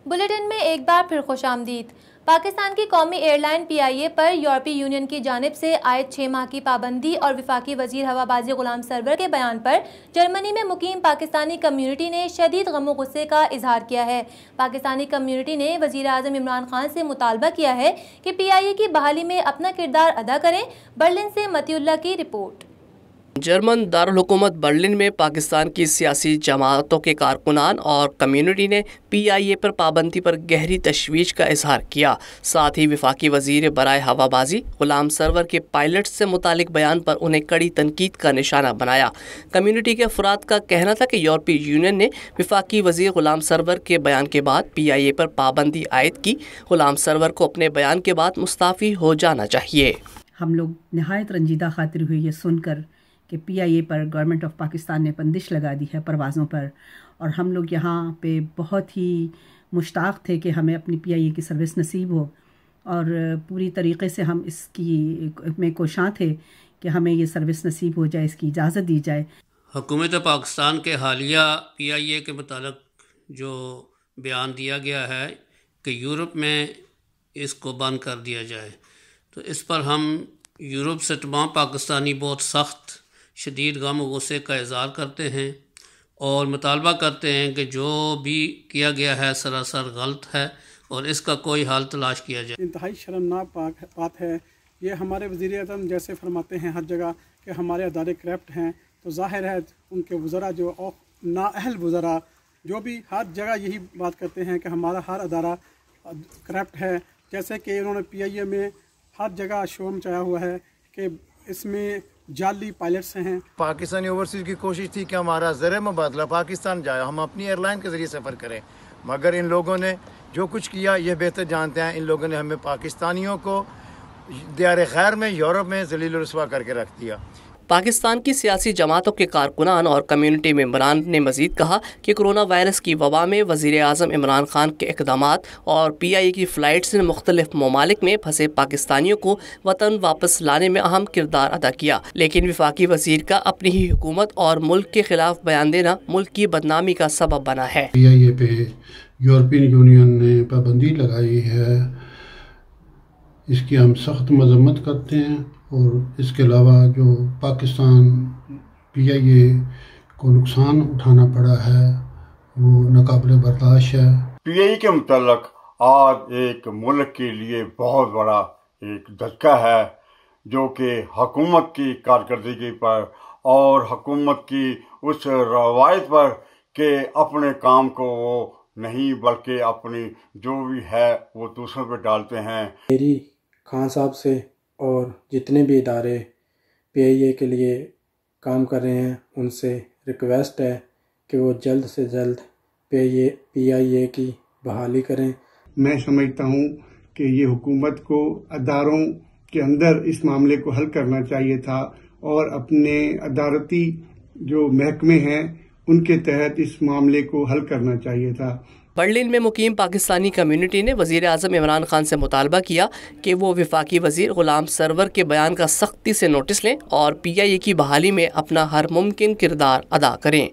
Bulletin में एक बार फिर खुशामदीद। पाकिस्तान की कौमी एयरलाइन PIA पर यूरोपीय यूनियन की जानिब से आयद 6 माह की पाबंदी और वफाकी वजीर हवाबाजी गुलाम सरवर के बयान पर जर्मनी में मुकीम पाकिस्तानी कम्यूनिटी ने शदीद गम गुस्से का इजहार किया है। पाकिस्तानी कम्यूनिटी ने वजीर आज़म इमरान खान से मुतालबा किया है कि PIA की बहाली में अपना किरदार अदा करें। बर्लिन से मतिउल्लाह की रिपोर्ट। जर्मन दारुल हुकूमत बर्लिन में पाकिस्तान की सियासी जमातों के कारकुनान और कम्यूनिटी ने PIA पर पाबंदी पर गहरी तशवीश का इजहार किया। साथ ही वफाकी वजीर बराए हवाबाजी गुलाम सरवर के पायलट से मुतालिक बयान पर उन्हें कड़ी तनकीद का निशाना बनाया। कम्यूनिटी के अफराद का कहना था कि यूरोपीय यूनियन ने वफाकी वजीर गुलाम सरवर के बयान के बाद PIA पर पाबंदी आयद की। गुलाम सरवर को अपने बयान के बाद मुस्ताफ़ी हो जाना चाहिए। हम लोग नहायत रंजीदा खातिर हुए ये सुनकर कि PIA पर गवर्नमेंट ऑफ पाकिस्तान ने बंदिश लगा दी है परवाज़ों पर, और हम लोग यहाँ पे बहुत ही मुश्ताक़ थे कि हमें अपनी PIA की सर्विस नसीब हो, और पूरी तरीक़े से हम इसकी में कोशां थे कि हमें ये सर्विस नसीब हो जाए, इसकी इजाज़त दी जाए। हुकूमत पाकिस्तान के हालिया PIA के मुतालिक जो बयान दिया गया है कि यूरोप में इसको बंद कर दिया जाए, तो इस पर हम यूरोप से तमाम पाकिस्तानी बहुत सख्त शदीद गम गुस्से का इज़हार करते हैं और मुतालबा करते हैं कि जो भी किया गया है सरासर गलत है और इसका कोई हल तलाश किया जाए। इंतहाई शर्मनाक बात है। ये हमारे वज़ीर आज़म जैसे फरमाते हैं हर जगह कि हमारे अदारे करप्ट हैं, तो ज़ाहिर है उनके वज़रा जो नाअहल वज़रा जो भी हर जगह यही बात करते हैं कि हमारा हर अदारा करप्ट है। जैसे कि उन्होंने PIA में हर जगह शोर मचाया हुआ है कि इसमें जाली पायलट्स हैं। पाकिस्तानी ओवरसीज़ की कोशिश थी कि हमारा ज़र मुबादला पाकिस्तान जाए, हम अपनी एयरलाइन के ज़रिए सफ़र करें, मगर इन लोगों ने जो कुछ किया ये बेहतर जानते हैं। इन लोगों ने हमें पाकिस्तानियों को दियार खैर में यूरोप में ज़लील रुस्वा करके रख दिया। पाकिस्तान की सियासी जमातों के कारकुनान और कम्यूनिटी मेंबरान ने मजीद कहा कि कोरोना वायरस की वबा में वज़ीर आज़म इमरान खान के इक़दामात और PIA की फ़्लाइट्स ने मुख्तलिफ ममालिक में फंसे पाकिस्तानियों को वतन वापस लाने में अहम किरदार अदा किया, लेकिन वफाकी वज़ीर का अपनी ही हुकूमत और मुल्क के ख़िलाफ़ बयान देना मुल्क की बदनामी का सबब बना है। PIA पे यूरोपियन यूनियन ने पाबंदी लगाई है, इसकी हम सख्त मजम्मत करते हैं, और इसके अलावा जो पाकिस्तान PIA को नुकसान उठाना पड़ा है वो नाकाबिले बर्दाश्त है। PIA के मुताल्लिक आज एक मुल्क के लिए बहुत बड़ा एक धक्का है, जो कि हुकूमत की कारकर्दगी पर और हुकूमत की उस रवायत पर कि अपने काम को वो नहीं बल्कि अपनी जो भी है वो दूसरों पे डालते हैं। मेरी खान साहब से और जितने भी इदारे PIA के लिए काम कर रहे हैं उनसे रिक्वेस्ट है कि वो जल्द से जल्द PIA की बहाली करें। मैं समझता हूँ कि ये हुकूमत को अदारों के अंदर इस मामले को हल करना चाहिए था, और अपने अदालती जो महकमे हैं उनके तहत इस मामले को हल करना चाहिए था। बर्लिन में मुकीम पाकिस्तानी कम्यूनिटी ने वज़ीर आज़म इमरान खान से मुतालबा किया कि वो वफाकी वज़ीर गुलाम सरवर के बयान का सख्ती से नोटिस लें और PIA की बहाली में अपना हर मुमकिन किरदार अदा करें।